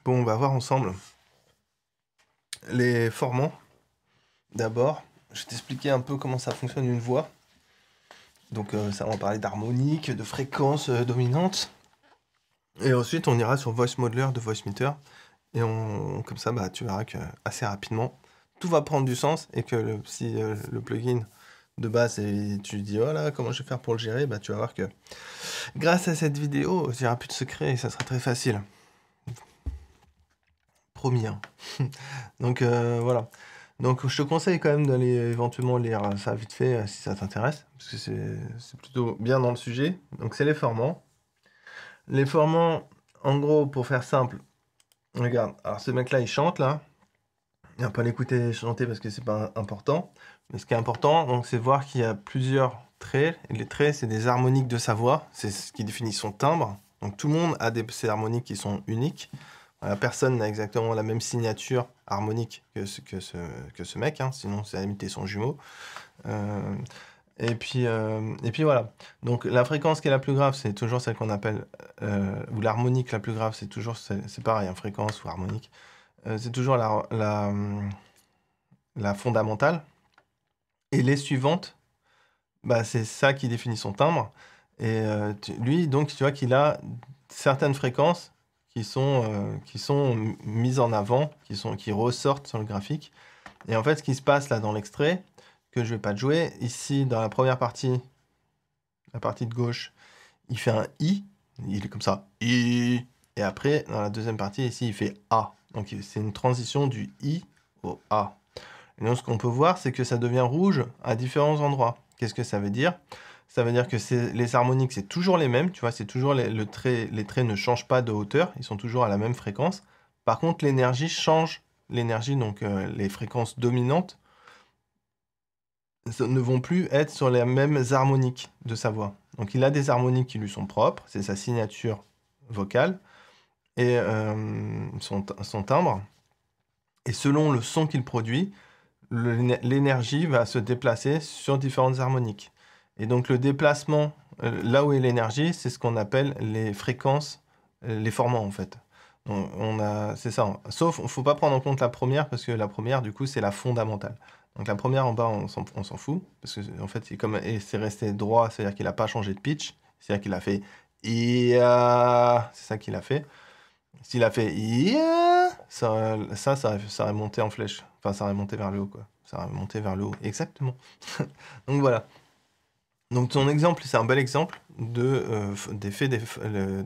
Bon, on va voir ensemble les formants. D'abord, je vais t'expliquer un peu comment ça fonctionne une voix. Donc ça, on va parler d'harmonique, de fréquence dominante. Et ensuite, on ira sur Voice Modeler de Voicemeeter. Et comme ça, bah, tu verras que assez rapidement, tout va prendre du sens. Et que si le plugin de base, et tu te dis, oh là, comment je vais faire pour le gérer, bah, tu vas voir que grâce à cette vidéo, il n'y aura plus de secret et ça sera très facile. Promis, hein. Donc voilà. Donc je te conseille quand même d'aller éventuellement lire ça vite fait si ça t'intéresse, parce que c'est plutôt bien dans le sujet. Donc c'est les formants. Les formants, en gros, pour faire simple, regarde, alors ce mec-là, il chante là. Il va pas l'écouter chanter parce que c'est pas important. Mais ce qui est important, donc, c'est voir qu'il y a plusieurs traits. Et les traits, c'est des harmoniques de sa voix. C'est ce qui définit son timbre. Donc tout le monde a ces harmoniques qui sont uniques. Voilà, personne n'a exactement la même signature harmonique que ce mec, hein, sinon c'est à limiter son jumeau. Et puis voilà. Donc la fréquence qui est la plus grave, c'est toujours celle qu'on appelle, ou l'harmonique la plus grave, c'est toujours, c'est pareil, hein, fréquence ou harmonique. C'est toujours la fondamentale. Et les suivantes, bah, c'est ça qui définit son timbre. Et lui, donc, tu vois qu'il a certaines fréquences qui sont mises en avant, qui ressortent sur le graphique. Et en fait, ce qui se passe là dans l'extrait, que je vais pas te jouer, ici, dans la première partie, la partie de gauche, il fait un I, il est comme ça, I. Et après, dans la deuxième partie, ici, il fait A. Donc, c'est une transition du I au A. Et donc, ce qu'on peut voir, c'est que ça devient rouge à différents endroits. Qu'est-ce que ça veut dire? Ça veut dire que les harmoniques, c'est toujours les mêmes, tu vois, c'est toujours les traits ne changent pas de hauteur, ils sont toujours à la même fréquence. Par contre, l'énergie change. L'énergie, donc les fréquences dominantes, ne vont plus être sur les mêmes harmoniques de sa voix. Donc il a des harmoniques qui lui sont propres, c'est sa signature vocale et son timbre. Et selon le son qu'il produit, l'énergie va se déplacer sur différentes harmoniques. Et donc le déplacement, là où est l'énergie, c'est ce qu'on appelle les fréquences, les formants en fait. C'est ça. Sauf, il ne faut pas prendre en compte la première, parce que la première, du coup, c'est la fondamentale. Donc la première en bas, on s'en fout, parce que en fait, c'est resté droit, c'est-à-dire qu'il n'a pas changé de pitch, c'est-à-dire qu'il a fait IA, c'est ça qu'il a fait. S'il a fait IA, ça aurait monté en flèche. Enfin, ça aurait monté vers le haut, quoi. Ça aurait monté vers le haut, exactement. Donc voilà. Donc ton exemple, c'est un bel exemple de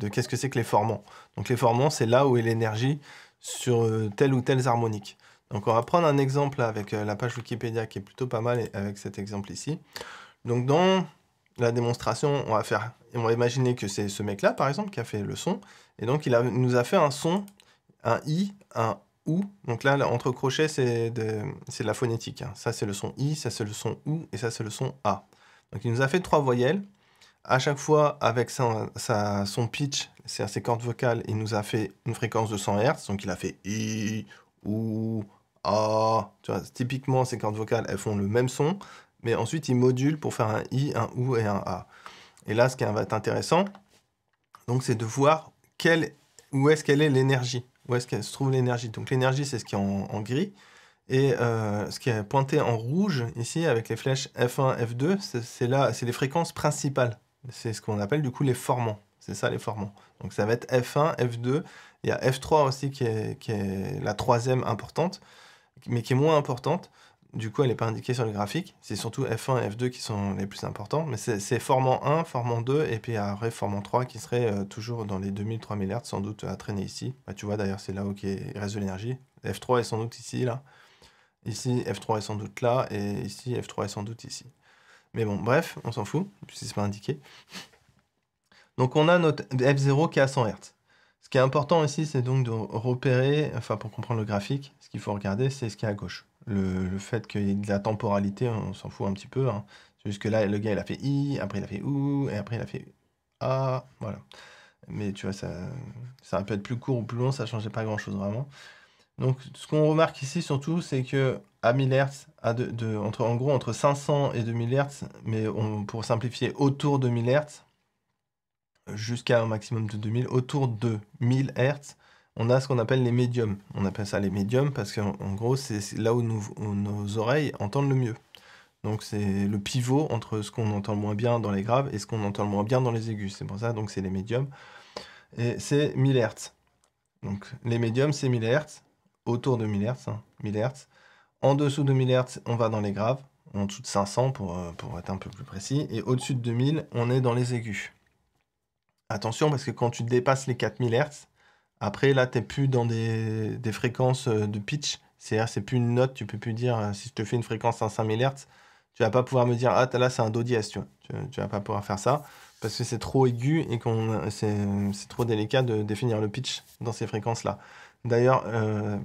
qu'est-ce que c'est que les formants. Donc les formants, c'est là où est l'énergie sur telle ou telle harmonique. Donc on va prendre un exemple avec la page Wikipédia qui est plutôt pas mal avec cet exemple ici. Donc dans la démonstration, on va imaginer que c'est ce mec-là, par exemple, qui a fait le son. Et donc il nous a fait un son, un I, un OU. Donc là, entre crochets, c'est de la phonétique, hein. Ça, c'est le son I, ça, c'est le son OU, et ça, c'est le son A. Donc il nous a fait 3 voyelles. À chaque fois, avec son pitch, c'est-à-dire ses cordes vocales, il nous a fait une fréquence de 100 Hz. Donc il a fait I, OU, A. Tu vois, typiquement, ces cordes vocales, elles font le même son. Mais ensuite, il module pour faire un I, un OU et un A. Et là, ce qui va être intéressant, donc, c'est de voir où est-ce qu'elle est l'énergie. Où est-ce qu'elle se trouve l'énergie. Donc l'énergie, c'est ce qui est en gris. Et ce qui est pointé en rouge, ici, avec les flèches F1, F2, c'est les fréquences principales. C'est ce qu'on appelle du coup les formants. C'est ça les formants. Donc ça va être F1, F2. Il y a F3 aussi qui est la troisième importante, mais qui est moins importante. Du coup, elle n'est pas indiquée sur le graphique. C'est surtout F1 et F2 qui sont les plus importants. Mais c'est formant 1, formant 2, et puis après formant 3 qui serait toujours dans les 2000-3000 Hz, sans doute à traîner ici. Bah, tu vois, d'ailleurs, c'est là où il reste de l'énergie. F3 est sans doute ici, là. Ici, F3 est sans doute là, et ici, F3 est sans doute ici. Mais bon, bref, on s'en fout, puisque c'est pas indiqué. Donc, on a notre F0 qui est à 100 Hz. Ce qui est important ici, c'est donc de repérer, enfin, pour comprendre le graphique, ce qu'il faut regarder, c'est ce qui est à gauche. Le fait qu'il y ait de la temporalité, on s'en fout un petit peu, hein. C'est juste que là, le gars, il a fait I, après il a fait OU, et après il a fait A, voilà. Mais tu vois, ça peut être plus court ou plus long, ça ne changeait pas grand-chose vraiment. Donc, ce qu'on remarque ici surtout, c'est que à 1000 Hz, en gros entre 500 et 2000 Hz, mais pour simplifier, autour de 1000 Hz, jusqu'à un maximum de 2000, autour de 1000 Hz, on a ce qu'on appelle les médiums. On appelle ça les médiums parce qu'en gros, c'est là où nos oreilles entendent le mieux. Donc c'est le pivot entre ce qu'on entend le moins bien dans les graves et ce qu'on entend le moins bien dans les aigus. C'est pour ça, donc c'est les médiums. Et c'est 1000 Hz. Donc les médiums, c'est 1000 Hz, autour de 1000 Hz, 1000 Hz. En dessous de 1000 Hz, on va dans les graves, en dessous de 500 pour être un peu plus précis, et au-dessus de 2000, on est dans les aigus. Attention, parce que quand tu dépasses les 4000 Hz, après là, tu n'es plus dans des fréquences de pitch, c'est-à-dire c'est plus une note, tu peux plus dire, si je te fais une fréquence à 5000 Hz, tu vas pas pouvoir me dire, ah là c'est un do dièse, tu vois. Tu vas pas pouvoir faire ça, parce que c'est trop aigu et c'est trop délicat de définir le pitch dans ces fréquences-là. D'ailleurs,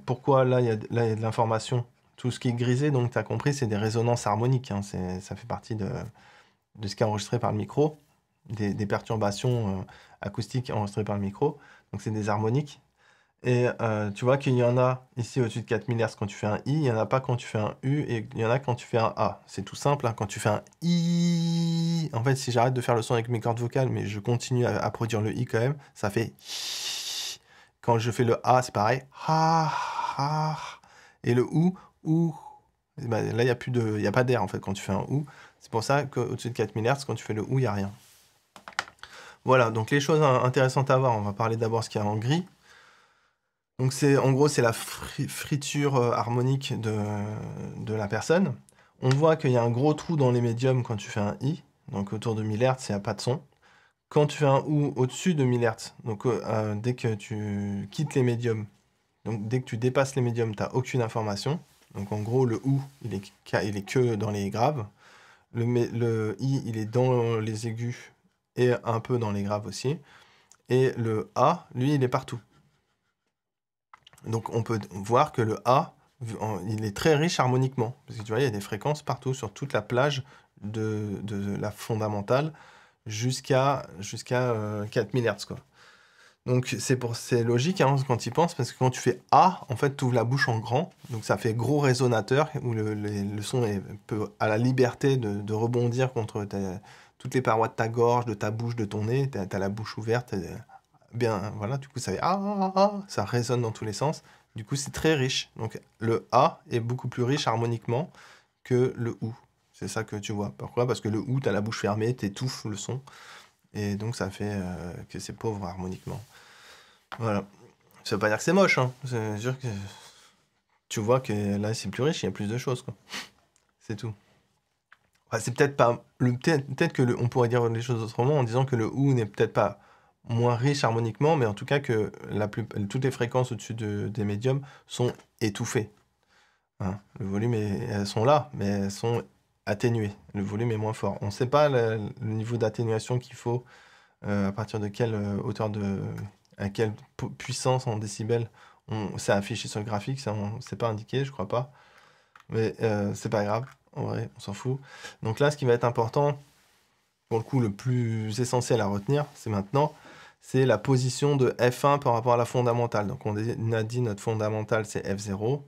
pourquoi là il y a de l'information? Tout ce qui est grisé, donc tu as compris, c'est des résonances harmoniques, hein, ça fait partie de ce qui est enregistré par le micro, des perturbations acoustiques enregistrées par le micro, donc c'est des harmoniques. Et tu vois qu'il y en a ici au-dessus de 4000 Hz quand tu fais un I, il n'y en a pas quand tu fais un U, et il y en a quand tu fais un A. C'est tout simple, hein, quand tu fais un I, en fait si j'arrête de faire le son avec mes cordes vocales, mais je continue à produire le I quand même, ça fait I. Quand je fais le A, c'est pareil, ha, ha. Et le ou. Et ben, là il n'y a pas d'air en fait quand tu fais un ou. C'est pour ça qu'au-dessus de 4000 Hz, quand tu fais le ou, il n'y a rien. Voilà, donc les choses intéressantes à voir, on va parler d'abord ce qu'il y a en gris. Donc en gros, c'est la friture harmonique de la personne. On voit qu'il y a un gros trou dans les médiums quand tu fais un I, donc autour de 1000 Hz, il n'y a pas de son. Quand tu fais un OU au-dessus de 1000 Hz, donc dès que tu quittes les médiums, donc dès que tu dépasses les médiums, tu n'as aucune information. Donc en gros, le OU, il est que dans les graves. Le I, il est dans les aigus et un peu dans les graves aussi. Et le A, lui, il est partout. Donc on peut voir que le A, il est très riche harmoniquement. Parce que tu vois, il y a des fréquences partout sur toute la plage de la fondamentale jusqu'à 4000 Hz, quoi. Donc c'est logique hein, quand tu y penses, parce que quand tu fais A, en fait, tu ouvres la bouche en grand. Donc ça fait gros résonateur, où le son peut à la liberté de rebondir contre toutes les parois de ta gorge, de ta bouche, de ton nez. Tu as la bouche ouverte. Bien, voilà, du coup, ça fait ça résonne dans tous les sens. Du coup, c'est très riche. Donc, le A est beaucoup plus riche harmoniquement que le OU. C'est ça que tu vois. Pourquoi? Parce que le OU, tu as la bouche fermée, tu étouffes le son. Et donc, ça fait que c'est pauvre harmoniquement. Voilà. Ça veut pas dire que c'est moche, hein. C'est sûr que tu vois que là, c'est plus riche, il y a plus de choses, quoi. C'est tout. Enfin, c'est peut-être pas... Peut-être que on pourrait dire les choses autrement en disant que le OU n'est peut-être pas moins riche harmoniquement, mais en tout cas que toutes les fréquences au-dessus des médiums sont étouffées. Hein. Le volume, elles sont là, mais elles sont atténuées. Le volume est moins fort. On ne sait pas le niveau d'atténuation qu'il faut, à partir de quelle hauteur à quelle puissance en décibels c'est affiché sur le graphique, ça c'est pas indiqué, je crois pas. Mais c'est pas grave, en vrai, on s'en fout. Donc là, ce qui va être important, pour le coup, le plus essentiel à retenir, c'est maintenant, c'est la position de F1 par rapport à la fondamentale. Donc on a dit notre fondamentale, c'est F0.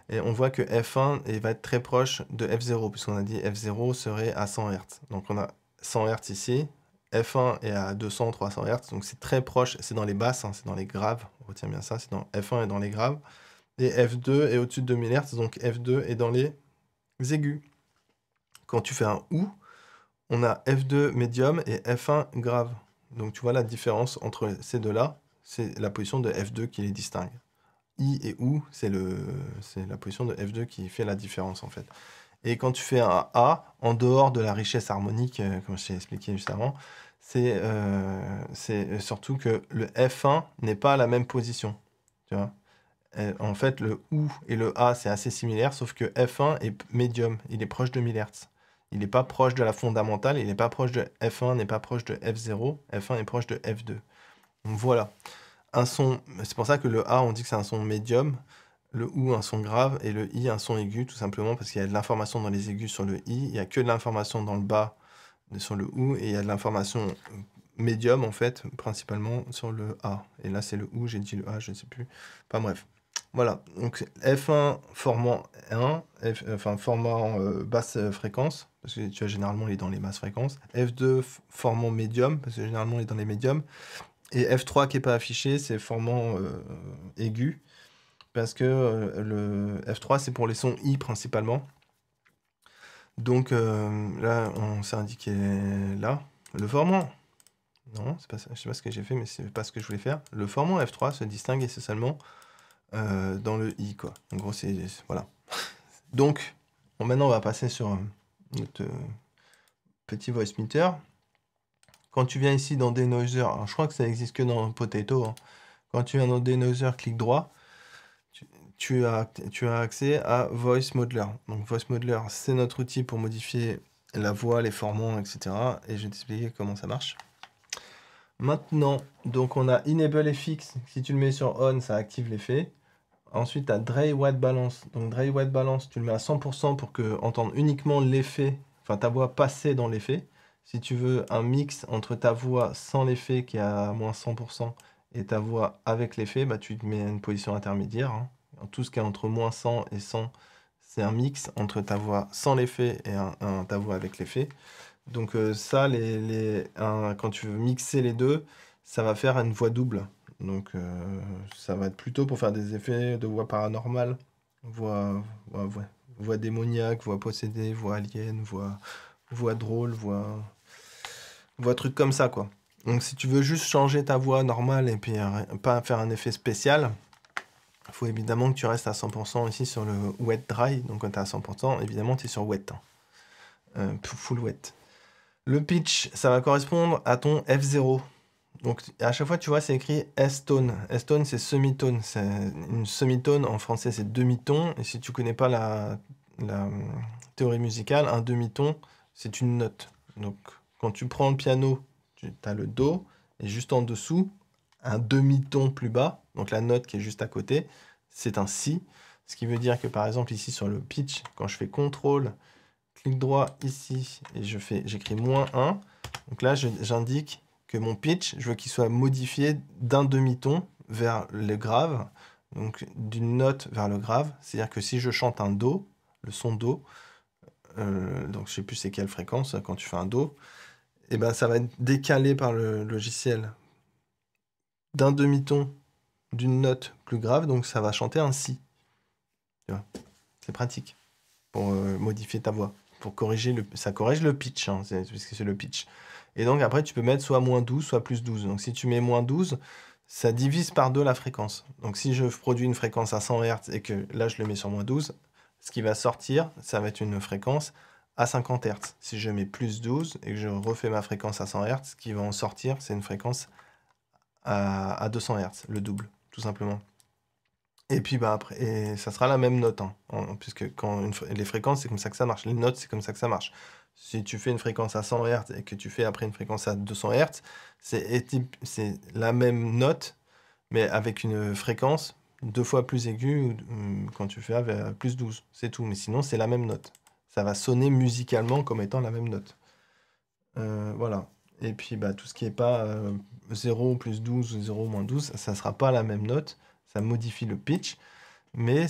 Et on voit que F1 va être très proche de F0, puisqu'on a dit F0 serait à 100 Hz. Donc on a 100 Hz ici, F1 est à 200, 300 Hz, donc c'est très proche, c'est dans les basses, hein, c'est dans les graves, on retient bien ça, F1 est dans les graves, et F2 est au-dessus de 2000 Hz, donc F2 est dans les aigus. Quand tu fais un OU, on a F2 médium et F1 grave. Donc tu vois la différence entre ces deux-là, c'est la position de F2 qui les distingue. I et OU, c'est la position de F2 qui fait la différence en fait. Et quand tu fais un A, en dehors de la richesse harmonique, comme je t'ai expliqué juste avant, c'est surtout que le F1 n'est pas à la même position. Tu vois. En fait, le OU et le A, c'est assez similaire, sauf que F1 est médium, il est proche de 1000 Hz. Il n'est pas proche de la fondamentale, il n'est pas proche de F1, n'est pas proche de F0, F1 est proche de F2. Donc voilà. Un son, c'est pour ça que le A, on dit que c'est un son médium, le OU un son grave et le I un son aigu, tout simplement parce qu'il y a de l'information dans les aigus sur le I, il n'y a que de l'information dans le bas sur le OU, et il y a de l'information médium en fait, principalement sur le A. Et là c'est le OU, j'ai dit le A, je ne sais plus. Enfin bref. Voilà, donc F1 formant 1, formant basse fréquence, parce que tu vois généralement il est dans les basses fréquences. F2 formant médium, parce que généralement il est dans les médiums. Et F3 qui n'est pas affiché, c'est formant aigu. Parce que le F3, c'est pour les sons I principalement. Donc là, on s'est indiqué là. Le formant. Non, c'est pas ça. Je sais pas ce que j'ai fait, mais c'est pas ce que je voulais faire. Le formant F3 se distingue essentiellement dans le I, quoi. En gros, c'est... Voilà. Donc, maintenant, on va passer sur notre petit voice meter. Quand tu viens ici dans Denoiser, alors je crois que ça existe que dans Potato. Hein. Quand tu viens dans Denoiser, clic droit, tu as accès à Voice Modeler. Donc Voice Modeler, c'est notre outil pour modifier la voix, les formants, etc. Et je vais t'expliquer comment ça marche. Maintenant, donc on a Enable FX. Si tu le mets sur On, ça active l'effet. Ensuite, tu as Dry White Balance. Donc Dry White Balance, tu le mets à 100% pour que entende uniquement l'effet, enfin ta voix passer dans l'effet. Si tu veux un mix entre ta voix sans l'effet qui est à moins 100% et ta voix avec l'effet, bah, tu te mets à une position intermédiaire. Hein. Tout ce qui est entre moins 100 et 100, c'est un mix entre ta voix sans l'effet et ta voix avec l'effet. Donc ça, quand tu veux mixer les deux, ça va faire une voix double. Donc ça va être plutôt pour faire des effets de voix paranormale, voix démoniaque, voix possédée, voix alien, voix drôle, voix truc comme ça, quoi. Donc si tu veux juste changer ta voix normale et puis pas faire un effet spécial, il faut évidemment que tu restes à 100% ici sur le wet dry. Donc quand tu es à 100%, évidemment tu es sur wet, hein. Full wet. Le pitch, ça va correspondre à ton F0. Donc à chaque fois, tu vois, c'est écrit S-tone. S-tone, c'est semi-tone. C'est une semi-tone, en français, c'est demi-ton. Et si tu connais pas la théorie musicale, un demi-ton, c'est une note. Donc quand tu prends le piano, tu as le Do, et juste en dessous, un demi-ton plus bas, donc la note qui est juste à côté, c'est un Si. Ce qui veut dire que par exemple ici sur le pitch, quand je fais CTRL, clic droit ici, et j'écris -1, donc là j'indique que mon pitch, je veux qu'il soit modifié d'un demi-ton vers le grave, donc d'une note vers le grave. C'est-à-dire que si je chante un Do, le son Do, donc je sais plus c'est quelle fréquence quand tu fais un Do, et ben ça va être décalé par le logiciel d'un demi-ton d'une note plus grave, donc ça va chanter un Si. Tu vois, c'est pratique pour modifier ta voix, pour corriger ça corrige le pitch, hein, puisque c'est le pitch. Et donc après, tu peux mettre soit -12, soit +12. Donc si tu mets -12, ça divise par 2 la fréquence. Donc si je produis une fréquence à 100 Hz et que là, je le mets sur -12, ce qui va sortir, ça va être une fréquence à 50 Hz. Si je mets +12 et que je refais ma fréquence à 100 Hz, ce qui va en sortir, c'est une fréquence à 200 Hz, le double, tout simplement. Et puis bah après, et ça sera la même note, hein, puisque les fréquences, c'est comme ça que ça marche. Les notes, c'est comme ça que ça marche. Si tu fais une fréquence à 100 Hz et que tu fais après une fréquence à 200 Hz, c'est la même note, mais avec une fréquence 2 fois plus aiguë quand tu fais avec +12. C'est tout, mais sinon, c'est la même note. Ça va sonner musicalement comme étant la même note. Voilà. Et puis, bah, tout ce qui n'est pas 0 +12 ou 0 -12, ça ne sera pas la même note. Ça modifie le pitch, mais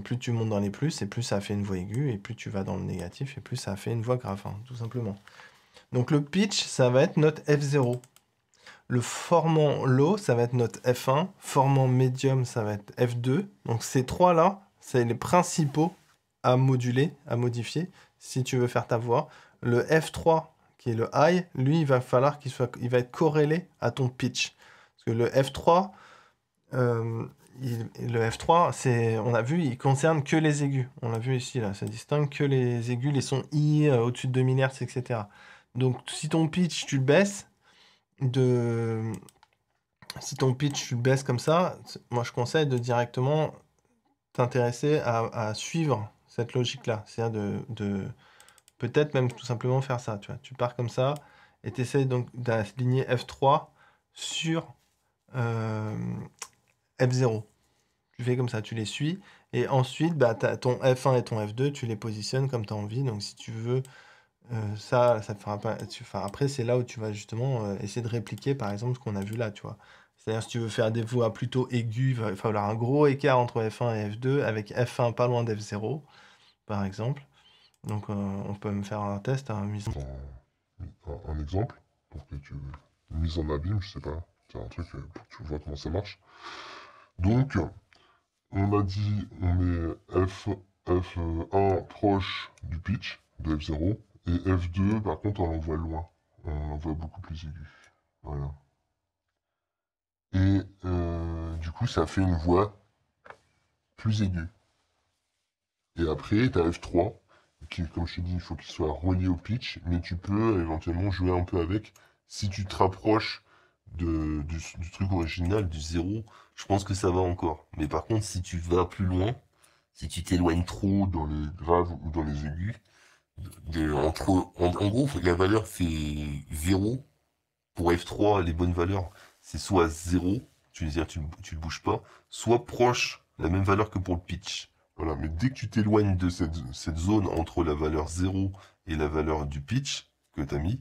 plus tu montes dans les plus, et plus ça fait une voix aiguë, et plus tu vas dans le négatif, et plus ça fait une voix grave, hein, tout simplement. Donc le pitch, ça va être notre F0. Le formant low, ça va être notre F1. Formant medium, ça va être F2. Donc ces trois-là, c'est les principaux à moduler, à modifier, si tu veux faire ta voix. Le F3, qui est le high, lui, il va falloir il va être corrélé à ton pitch. Parce que le F3, on a vu, il concerne que les aigus. On l'a vu ici, là, ça distingue que les aigus, les sons I au-dessus de 2000 Hz, etc. Donc, si ton pitch, tu le baisses, comme ça, moi, je conseille de directement t'intéresser à suivre cette logique-là. C'est-à-dire de peut-être même tout simplement faire ça, tu vois. Tu pars comme ça, et tu essaies donc d'aligner F3 sur F0. Tu fais comme ça, tu les suis. Et ensuite, bah, ton F1 et ton F2, tu les positionnes comme tu as envie. Donc, si tu veux, ça te fera pas. Après, c'est là où tu vas justement essayer de répliquer, par exemple, ce qu'on a vu là, tu vois. C'est-à-dire, si tu veux faire des voix plutôt aiguës, il va falloir un gros écart entre F1 et F2, avec F1 pas loin d'F0, par exemple. Donc, on peut me faire un test, Un exemple pour que tu... Une mise en abîme, je sais pas. C'est un truc pour que tu vois comment ça marche. Donc, on a dit, on met F1 proche du pitch, de F0, et F2, par contre, on l'envoie loin. On l'envoie beaucoup plus aigu. Voilà. Et du coup, ça fait une voix plus aiguë. Et après, tu as F3, qui, comme je te dis, il faut qu'il soit relié au pitch, mais tu peux éventuellement jouer un peu avec. Si tu te rapproches du truc original, du zéro, je pense que ça va encore. Mais par contre, si tu vas plus loin, si tu t'éloignes trop dans les graves ou dans les aigus, en gros, la valeur c'est zéro. Pour F3, les bonnes valeurs, c'est soit zéro, tu veux dire tu le bouges pas, soit proche, la même valeur que pour le pitch. Voilà, mais dès que tu t'éloignes de cette zone entre la valeur zéro et la valeur du pitch que tu as mis,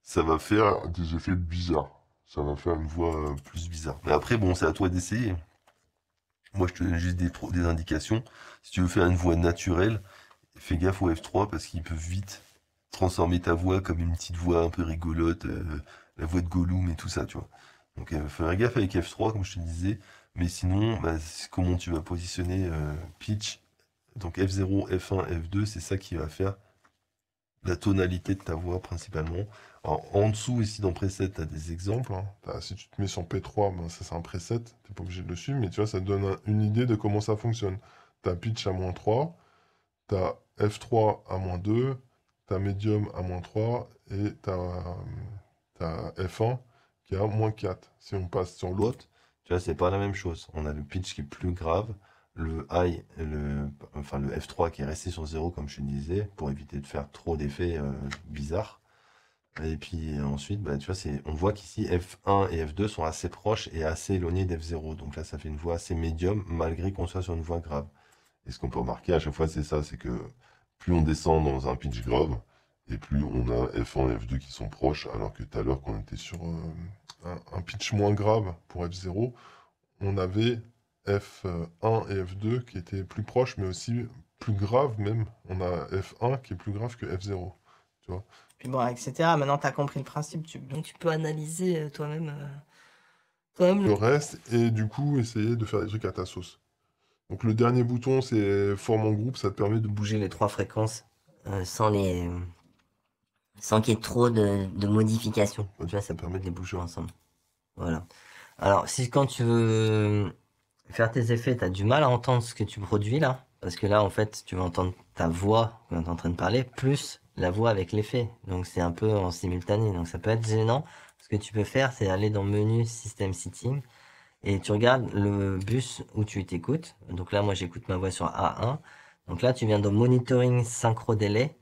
ça va faire des effets bizarres. Ça va faire une voix plus bizarre. Mais après, bon, c'est à toi d'essayer. Moi, je te donne juste des indications. Si tu veux faire une voix naturelle, fais gaffe au F3 parce qu'il peut vite transformer ta voix comme une petite voix un peu rigolote, la voix de Gollum et tout ça, tu vois. Donc, faire gaffe avec F3, comme je te disais. Mais sinon, bah, comment tu vas positionner pitch. Donc F0, F1, F2, c'est ça qui va faire la tonalité de ta voix principalement. Alors, en dessous, ici dans preset, tu as des exemples, hein. Si tu te mets sur P3, ben, ça c'est un preset, t'es pas obligé de le suivre, mais tu vois, ça te donne une idée de comment ça fonctionne. T'as pitch à -3, t'as F3 à -2, t'as medium à -3 et t'as F1 qui est à -4. Si on passe sur l'autre, tu vois, c'est pas la même chose. On a le pitch qui est plus grave, le high, enfin le F3 qui est resté sur 0 comme je te disais, pour éviter de faire trop d'effets bizarres. Et puis ensuite, bah, tu vois, on voit qu'ici F1 et F2 sont assez proches et assez éloignés d'F0. Donc là, ça fait une voix assez médium, malgré qu'on soit sur une voix grave. Et ce qu'on peut remarquer à chaque fois, c'est ça, c'est que plus on descend dans un pitch grave, et plus on a F1 et F2 qui sont proches, alors que tout à l'heure, quand on était sur un pitch moins grave pour F0, on avait F1 et F2 qui étaient plus proches, mais aussi plus graves même. On a F1 qui est plus grave que F0. Tu vois. Puis bon, etc. Maintenant, tu as compris le principe. Donc, tu peux analyser toi-même Le reste, et du coup, essayer de faire des trucs à ta sauce. Donc le dernier bouton, c'est forme en groupe, ça te permet de bouger les trois fréquences sans qu'il y ait trop de modifications. Tu vois, ça permet de les bouger ensemble. Voilà. Alors, si quand tu veux faire tes effets, tu as du mal à entendre ce que tu produis là, parce que là, en fait, tu vas entendre ta voix quand tu es en train de parler, plus la voix avec l'effet. Donc, c'est un peu en simultané. Donc, ça peut être gênant. Ce que tu peux faire, c'est aller dans Menu, System Setting, et tu regardes le bus où tu t'écoutes. Donc là, moi, j'écoute ma voix sur A1. Donc là, tu viens dans Monitoring Synchro Delay.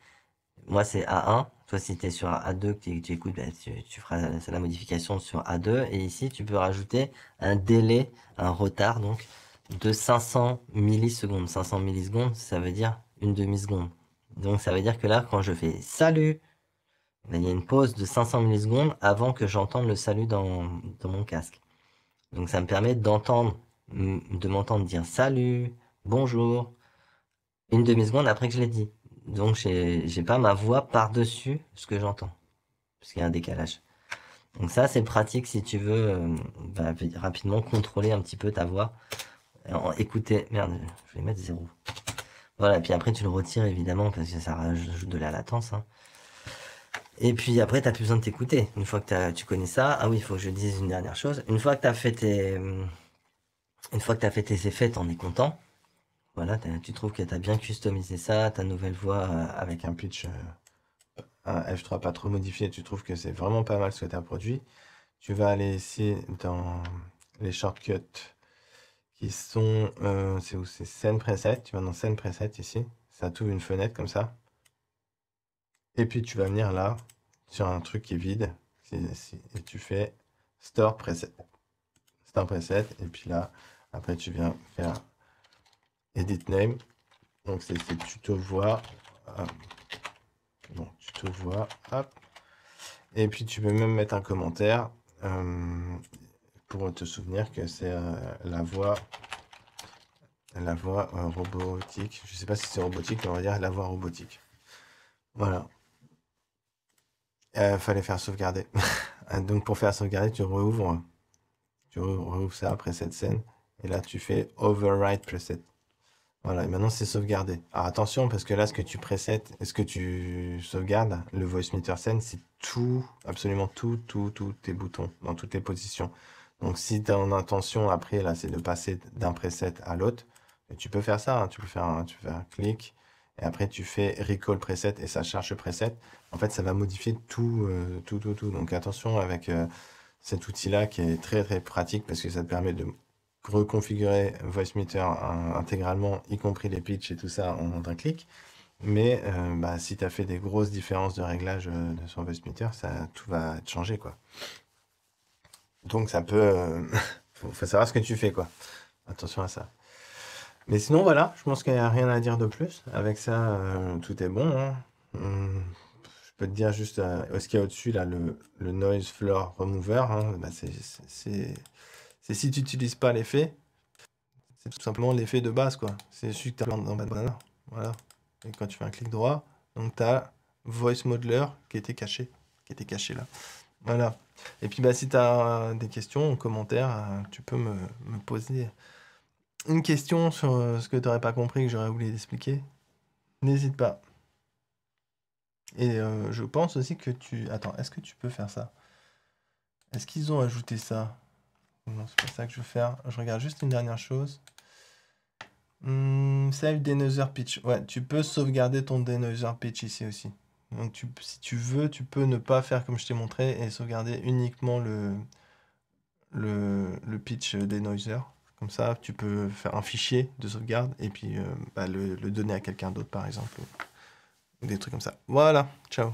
Moi, c'est A1. Toi, si tu es sur A2 que tu écoutes, bah, tu feras la modification sur A2. Et ici, tu peux rajouter un délai, un retard, donc, de 500 millisecondes. 500 millisecondes, ça veut dire une demi-seconde. Donc, ça veut dire que là, quand je fais salut, bah, il y a une pause de 500 millisecondes avant que j'entende le salut dans mon casque. Donc, ça me permet de m'entendre dire salut, bonjour, une demi-seconde après que je l'ai dit. Donc, j'ai pas ma voix par-dessus ce que j'entends. Parce qu'il y a un décalage. Donc ça, c'est pratique si tu veux rapidement contrôler un petit peu ta voix. Écouter... Merde, je vais mettre 0. Voilà, et puis après, tu le retires évidemment parce que ça rajoute de la latence. Hein. Et puis après, t'as plus besoin de t'écouter. Une fois que tu connais ça... Ah oui, il faut que je dise une dernière chose. Une fois que t'as fait tes effets, t'en es content. Voilà, tu trouves que tu as bien customisé ça, ta nouvelle voix avec un pitch un F3 pas trop modifié, tu trouves que c'est vraiment pas mal ce que tu as produit. Tu vas aller ici dans les shortcuts qui sont, c'est où? C'est Scène Preset, tu vas dans Scène Preset ici, ça t'ouvre une fenêtre comme ça. Et puis tu vas venir là, sur un truc qui est vide, et tu fais Store Preset. Store Preset, et puis là, après tu viens faire Edit Name. Donc c'est tuto voix. Bon, tuto voix. Hop. Et puis tu peux même mettre un commentaire pour te souvenir que c'est la voix robotique. Je sais pas si c'est robotique, mais on va dire la voix robotique. Voilà. Fallait faire sauvegarder. Donc pour faire sauvegarder, tu rouvres Tu rouvres ça, preset scène, et là tu fais override preset. Voilà, et maintenant c'est sauvegardé. Alors attention, parce que là, ce que tu sauvegardes, le voice meter scène, c'est tout, absolument tous tes boutons, dans toutes les positions. Donc si ton intention après, là, c'est de passer d'un preset à l'autre, tu peux faire ça, hein. Tu peux faire un clic, et après tu fais recall preset, et ça charge le preset. En fait, ça va modifier tout. Donc attention avec cet outil-là qui est très très pratique, parce que ça te permet de reconfigurer VoiceMeter intégralement, y compris les pitchs et tout ça en un clic. Mais si tu as fait des grosses différences de réglage de son VoiceMeter, tout va être changé, quoi. Donc ça peut... faut savoir ce que tu fais, quoi. Attention à ça. Mais sinon, voilà, je pense qu'il n'y a rien à dire de plus. Avec ça, tout est bon, hein. Je peux te dire juste ce qu'il y a au-dessus, là, le Noise Floor Remover, hein, c'est si tu n'utilises pas l'effet, c'est tout simplement l'effet de base, quoi. C'est celui que tu as dans Bad Banana. Voilà. Et quand tu fais un clic droit, donc tu as Voice Modeler qui était caché là. Voilà. Et puis si tu as des questions en commentaire, tu peux me poser une question sur ce que tu n'aurais pas compris, que j'aurais voulu expliquer. N'hésite pas. Et je pense aussi que Attends, est-ce que tu peux faire ça? Est-ce qu'ils ont ajouté ça? Non, c'est pas ça que je veux faire. Je regarde juste une dernière chose. Save denoiser pitch. Ouais, tu peux sauvegarder ton denoiser pitch ici aussi. Donc si tu veux, tu peux ne pas faire comme je t'ai montré et sauvegarder uniquement le pitch denoiser. Comme ça, tu peux faire un fichier de sauvegarde et puis le donner à quelqu'un d'autre, par exemple. Ou des trucs comme ça. Voilà, ciao.